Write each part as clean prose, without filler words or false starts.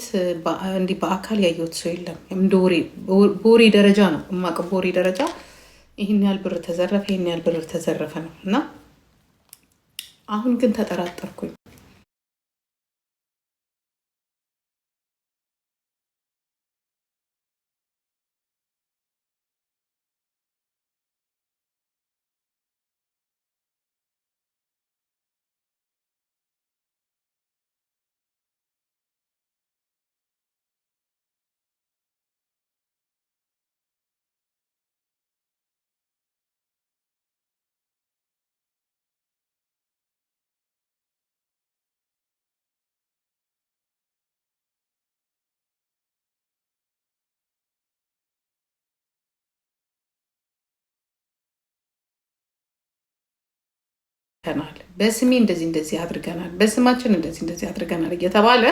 ሴት እንዲህ በአካል ያየሁት ሰው የለም። እንደ በወሬ ደረጃ ነው የማውቀው። በወሬ ደረጃ ይህን ያህል ብር ተዘረፈ፣ ይህን ያህል ብር ተዘረፈ ነው። እና አሁን ግን ተጠራጠርኩኝ። በስሜ እንደዚህ እንደዚህ አድርገናል፣ በስማችን እንደዚህ እንደዚህ አድርገናል እየተባለ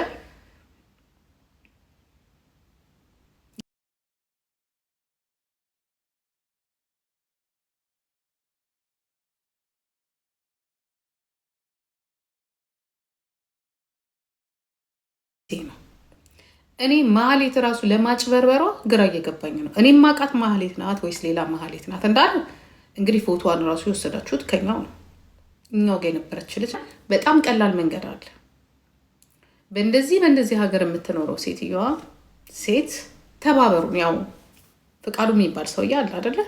ነው። እኔ ማህሌት ራሱ ለማጭበርበሯ ግራ እየገባኝ ነው። እኔ ማቃት ማህሌት ናት ወይስ ሌላ ማህሌት ናት እንዳለ እንግዲህ ፎቶዋን ራሱ የወሰዳችሁት ከኛው ነው። እኛው ጋር የነበረች ልጅ በጣም ቀላል መንገድ አለ። በእንደዚህ ሀገር የምትኖረው ሴትዮዋ ሴት ተባበሩን። ያው ፍቃዱ የሚባል ሰውዬ አለ አይደለ?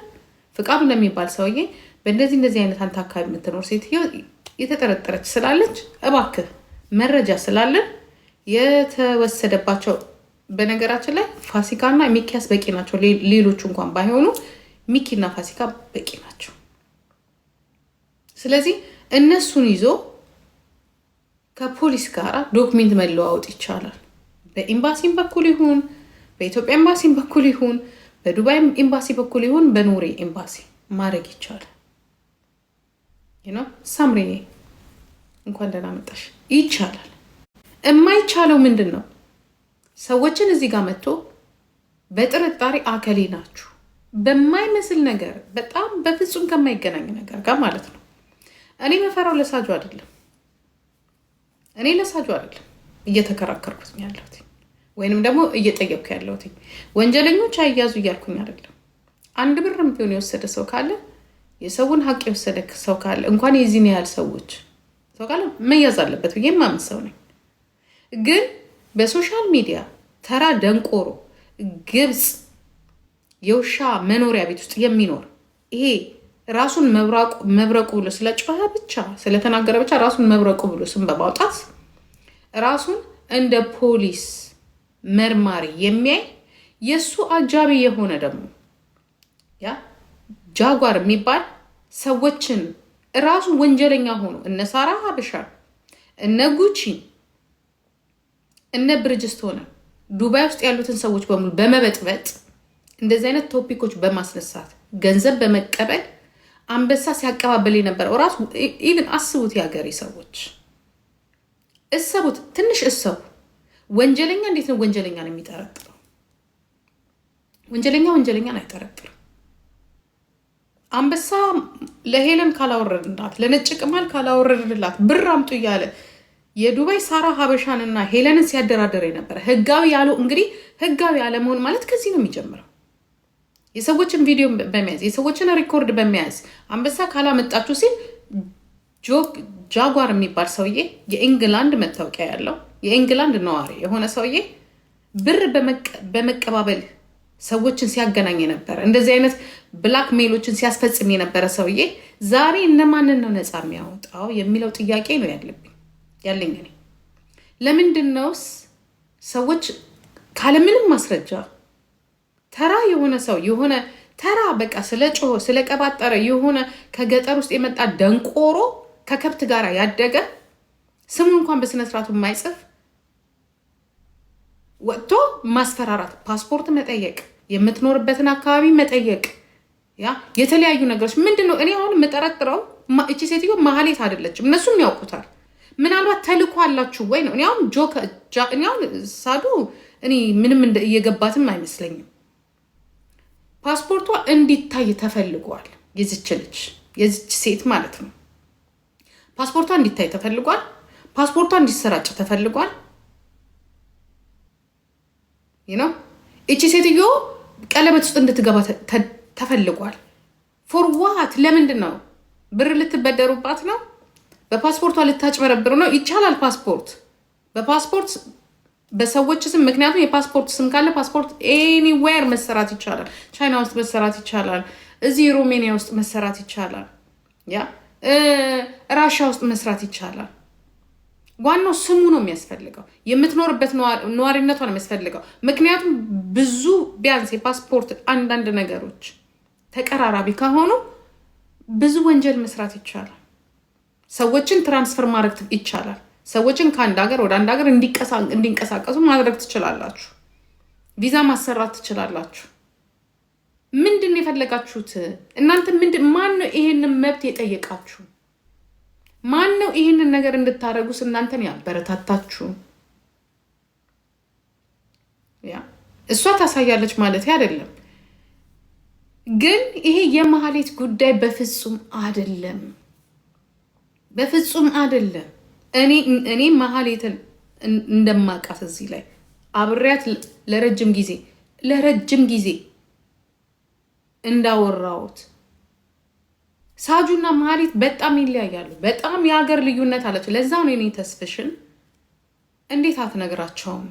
ፍቃዱ ለሚባል ሰውዬ በእንደዚህ አይነት አንተ አካባቢ የምትኖር ሴትዮ የተጠረጠረች ስላለች እባክህ መረጃ ስላለን የተወሰደባቸው በነገራችን ላይ ፋሲካና ሚኪያስ በቂ ናቸው። ሌሎቹ እንኳን ባይሆኑ ሚኪና ፋሲካ በቂ ናቸው። ስለዚህ እነሱን ይዞ ከፖሊስ ጋር ዶክሜንት መለዋወጥ ይቻላል። በኤምባሲም በኩል ይሁን በኢትዮጵያ ኤምባሲም በኩል ይሁን በዱባይ ኤምባሲ በኩል ይሁን በኖሬ ኤምባሲ ማድረግ ይቻላል። ሳምሪ እንኳን ደህና መጣሽ። ይቻላል። የማይቻለው ምንድን ነው? ሰዎችን እዚህ ጋር መጥቶ በጥርጣሬ አከሌ ናችሁ በማይመስል ነገር በጣም በፍጹም ከማይገናኝ ነገር ጋር ማለት ነው። እኔ መፈራው ለሳጁ አይደለም እየተከራከርኩት ያለሁት ወይንም ደግሞ እየጠየቅኩ ያለሁት ወንጀለኞች አይያዙ እያልኩኝ አይደለም። አንድ ብርም ቢሆን የወሰደ ሰው ካለ የሰውን ሀቅ የወሰደ ሰው ካለ እንኳን የዚህን ያህል ሰዎች ሰው ካለ መያዝ አለበት ብዬ የማምን ሰው ነኝ። ግን በሶሻል ሚዲያ ተራ ደንቆሮ ግብፅ የውሻ መኖሪያ ቤት ውስጥ የሚኖር ይሄ ራሱን መብረቁ ብሎ ስለጮኸ ብቻ ስለተናገረ ብቻ ራሱን መብረቁ ብሎ ስም በማውጣት ራሱን እንደ ፖሊስ መርማሪ የሚያይ የሱ አጃቢ የሆነ ደግሞ ያ ጃጓር የሚባል ሰዎችን ራሱ ወንጀለኛ ሆኖ እነ ሳራ ሀበሻ እነ ጉቺ እነ ብርጅስቶን ዱባይ ውስጥ ያሉትን ሰዎች በሙሉ በመበጥበጥ እንደዚህ አይነት ቶፒኮች በማስነሳት ገንዘብ በመቀበል አንበሳ ሲያቀባበል የነበረው ራሱ ኢቭን አስቡት። የሀገሬ ሰዎች እሰቡት፣ ትንሽ እሰቡ። ወንጀለኛ እንዴት ነው ወንጀለኛን የሚጠረጥረው? ወንጀለኛን አይጠረጥርም። አንበሳ ለሄለን ካላወረድላት ለነጭ ቅማል ካላወረድላት ብር አምጡ እያለ የዱባይ ሳራ ሀበሻንና ሄለንን ሲያደራደር የነበረ ህጋዊ ያለው እንግዲህ ህጋዊ አለመሆን ማለት ከዚህ ነው የሚጀምረው። የሰዎችን ቪዲዮ በመያዝ የሰዎችን ሪኮርድ በመያዝ አንበሳ ካላመጣችሁ ሲል ጃጓር የሚባል ሰውዬ የኢንግላንድ መታወቂያ ያለው የኢንግላንድ ነዋሪ የሆነ ሰውዬ ብር በመቀባበል ሰዎችን ሲያገናኝ የነበረ እንደዚህ አይነት ብላክ ሜሎችን ሲያስፈጽም የነበረ ሰውዬ ዛሬ እነማንን ነው ነፃ የሚያወጣው የሚለው ጥያቄ ነው ያለኝ እኔ። ለምንድን ነውስ ሰዎች ካለምንም ማስረጃ ተራ የሆነ ሰው የሆነ ተራ በቃ ስለ ጮሆ ስለ ቀባጠረ የሆነ ከገጠር ውስጥ የመጣ ደንቆሮ ከከብት ጋር ያደገ ስሙ እንኳን በስነስርዓቱ የማይጽፍ ወጥቶ ማስፈራራት፣ ፓስፖርት መጠየቅ፣ የምትኖርበትን አካባቢ መጠየቅ፣ የተለያዩ ነገሮች ምንድን ነው? እኔ አሁን የምጠረጥረው እቺ ሴትዮ ማህሌት አይደለችም። እነሱም ያውቁታል። ምናልባት ተልኮ አላችሁ ወይ ነው። እኔ አሁን ሳዱ እኔ ምንም እየገባትም አይመስለኝም። ፓስፖርቷ እንዲታይ ተፈልጓል። የዚች ሴት ማለት ነው። ፓስፖርቷ እንዲታይ ተፈልጓል። ፓስፖርቷ እንዲሰራጭ ተፈልጓል። እቺ ሴትዮ ቀለበት ውስጥ እንድትገባ ተፈልጓል። ፎር ዋት? ለምንድን ነው? ብር ልትበደሩባት ነው? በፓስፖርቷ ልታጭበረብሩ ነው? ይቻላል በፓስፖርት በሰዎች ስም። ምክንያቱም የፓስፖርት ስም ካለ ፓስፖርት ኤኒዌር መሰራት ይቻላል። ቻይና ውስጥ መሰራት ይቻላል። እዚህ ሮሜኒያ ውስጥ መሰራት ይቻላል። ራሻ ውስጥ መስራት ይቻላል። ዋናው ስሙ ነው የሚያስፈልገው፣ የምትኖርበት ነዋሪነቷ ነው የሚያስፈልገው። ምክንያቱም ብዙ ቢያንስ የፓስፖርት አንዳንድ ነገሮች ተቀራራቢ ከሆኑ ብዙ ወንጀል መስራት ይቻላል። ሰዎችን ትራንስፈር ማድረግ ይቻላል። ሰዎችን ከአንድ ሀገር ወደ አንድ ሀገር እንዲንቀሳቀሱ ማድረግ ትችላላችሁ። ቪዛ ማሰራት ትችላላችሁ። ምንድን የፈለጋችሁት እናንተ? ማን ነው ይሄንን መብት የጠየቃችሁ? ማን ነው ይሄንን ነገር እንድታደርጉስ እናንተን ያበረታታችሁ? እሷ ታሳያለች ማለት አይደለም፣ ግን ይሄ የማህሌት ጉዳይ በፍጹም አይደለም፣ በፍጹም አይደለም። እኔ ማህሌትን እንደማውቃት እዚህ ላይ አብሬያት ለረጅም ጊዜ እንዳወራሁት ሳጁና ማህሌት በጣም ይለያያሉ። በጣም የሀገር ልዩነት አላቸው። ለዛ ነው እኔ ተስፍሽን እንዴት አትነግራቸውም?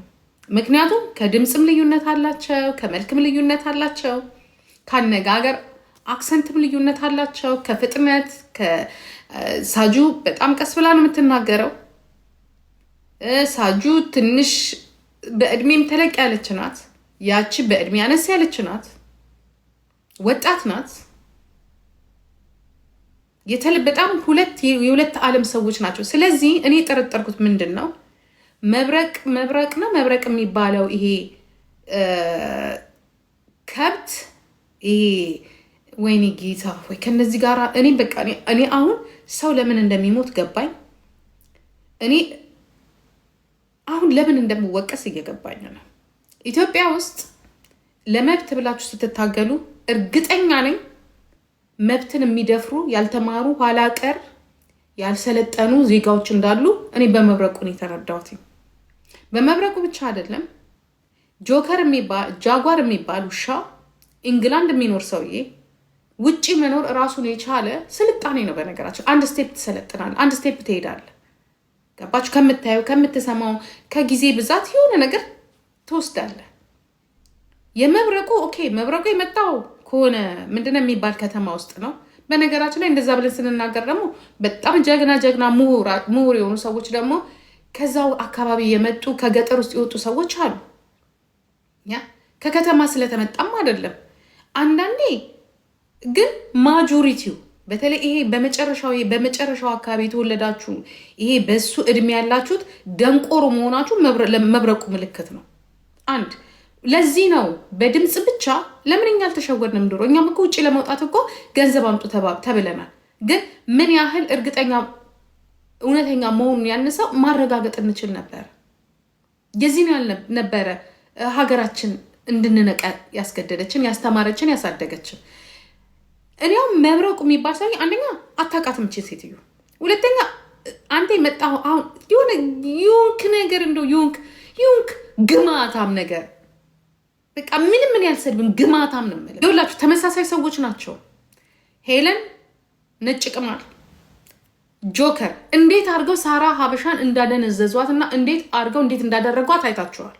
ምክንያቱም ከድምፅም ልዩነት አላቸው፣ ከመልክም ልዩነት አላቸው፣ ከአነጋገር አክሰንትም ልዩነት አላቸው፣ ከፍጥነት ሳጁ በጣም ቀስ ብላ ነው የምትናገረው። ሳጁ ትንሽ በእድሜም ተለቅ ያለች ናት። ያቺ በእድሜ አነስ ያለች ናት፣ ወጣት ናት። በጣም የሁለት ዓለም ሰዎች ናቸው። ስለዚህ እኔ የጠረጠርኩት ምንድን ነው መብረቅ የሚባለው ይሄ ከብት ይሄ ወይኔ ጌታ ወይ ከነዚህ ጋር እኔ አሁን ሰው ለምን እንደሚሞት ገባኝ። እኔ አሁን ለምን እንደምወቀስ እየገባኝ ነው። ኢትዮጵያ ውስጥ ለመብት ብላችሁ ስትታገሉ እርግጠኛ ነኝ መብትን የሚደፍሩ ያልተማሩ ኋላ ቀር ያልሰለጠኑ ዜጋዎች እንዳሉ እኔ በመብረቁ ነው የተረዳሁት። በመብረቁ ብቻ አይደለም፣ ጃጓር የሚባል ውሻ ኢንግላንድ የሚኖር ሰውዬ ውጪ መኖር ራሱን የቻለ ስልጣኔ ነው። በነገራችን አንድ ስቴፕ ትሰለጥናል፣ አንድ ስቴፕ ትሄዳለ። ገባችሁ? ከምታየው ከምትሰማው ከጊዜ ብዛት የሆነ ነገር ትወስዳለ። የመብረቁ መብረቁ የመጣው ከሆነ ምንድነው የሚባል ከተማ ውስጥ ነው። በነገራችን ላይ እንደዛ ብለን ስንናገር ደግሞ በጣም ጀግና ምሁር የሆኑ ሰዎች ደግሞ ከዛው አካባቢ የመጡ ከገጠር ውስጥ የወጡ ሰዎች አሉ። ከከተማ ስለተመጣም አይደለም። አንዳንዴ ግን ማጆሪቲው በተለይ ይሄ በመጨረሻው አካባቢ የተወለዳችሁ ይሄ በሱ እድሜ ያላችሁት ደንቆሮ መሆናችሁ መብረቁ ምልክት ነው። ለዚህ ነው በድምፅ ብቻ ለምን እኛ አልተሸወድንም? ድሮ እኛም እኮ ውጭ ለመውጣት እኮ ገንዘብ አምጡ ተብለናል። ግን ምን ያህል እውነተኛ መሆኑን ያንሰው ማረጋገጥ እንችል ነበር። የዚህን ያህል ነበረ ሀገራችን እንድንነቃ ያስገደደችን፣ ያስተማረችን፣ ያሳደገችን። እኔው መብረቁ የሚባል ሰው አንደኛ አታውቃትም እቺ ሴትዮ፣ ሁለተኛ አንተ የመጣው አሁን የሆነ ዩንክ ነገር እንደው ዩንክ ግማታም ነገር በቃ ምን ያልሰድብን ግማታም ነው ማለት። ይኸውላችሁ ተመሳሳይ ሰዎች ናቸው። ሄለን ነጭ ቅማል፣ ጆከር እንዴት አድርገው ሳራ ሀበሻን እንዳደነዘዟትና እንዴት እንዳደረጓት አይታችኋል።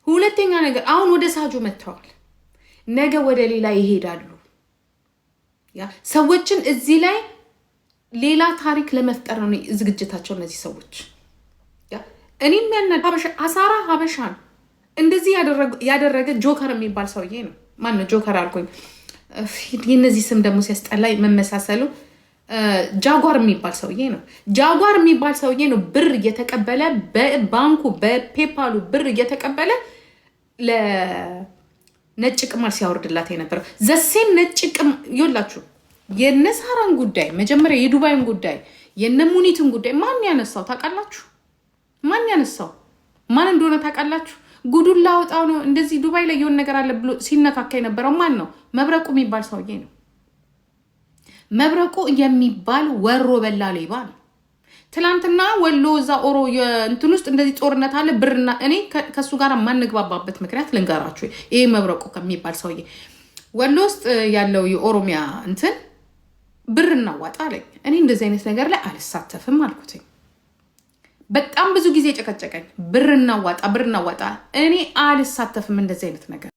ሁለተኛ ነገር አሁን ወደ ሳጁ መጥተዋል። ነገ ወደ ሌላ ይሄዳሉ። ሰዎችን እዚህ ላይ ሌላ ታሪክ ለመፍጠር ነው ዝግጅታቸው እነዚህ ሰዎች። እኔም ሳራ ሀበሻን እንደዚህ ያደረገ ጆከር የሚባል ሰውዬ ነው። ማነው ጆከር አልኩኝ? የነዚህ ስም ደግሞ ሲያስጠላይ መመሳሰሉ። ጃጓር የሚባል ሰውዬ ነው። ጃጓር የሚባል ሰውዬ ነው ብር እየተቀበለ በባንኩ በፔፓሉ ብር እየተቀበለ ለነጭ ቅማል ሲያወርድላት የነበረው ዘሴም ነጭ ይላችሁ። የነሳራን ጉዳይ መጀመሪያ የዱባይን ጉዳይ የነሙኒትን ጉዳይ ማን ያነሳው ታውቃላችሁ? ማን ያነሳው ማን እንደሆነ ታውቃላችሁ? ጉዱን ላወጣው ነው እንደዚህ ዱባይ ላይ የሆነ ነገር አለ ብሎ ሲነካካ የነበረው ማን ነው? መብረቁ የሚባል ሰውዬ ነው። መብረቁ የሚባል ወሮ በላ ሌባ ነው። ትላንትና ወሎ እዛ ኦሮ እንትን ውስጥ እንደዚህ ጦርነት አለ ብርና እኔ ከሱ ጋር ማንግባባበት ምክንያት ልንገራችሁ። ይሄ መብረቁ ከሚባል ሰውዬ ወሎ ውስጥ ያለው የኦሮሚያ እንትን ብር እናዋጣ አለኝ። እኔ እንደዚህ አይነት ነገር ላይ አልሳተፍም አልኩትኝ። በጣም ብዙ ጊዜ ጨቀጨቀኝ። ብር እናዋጣ እኔ አልሳተፍም እንደዚህ አይነት ነገር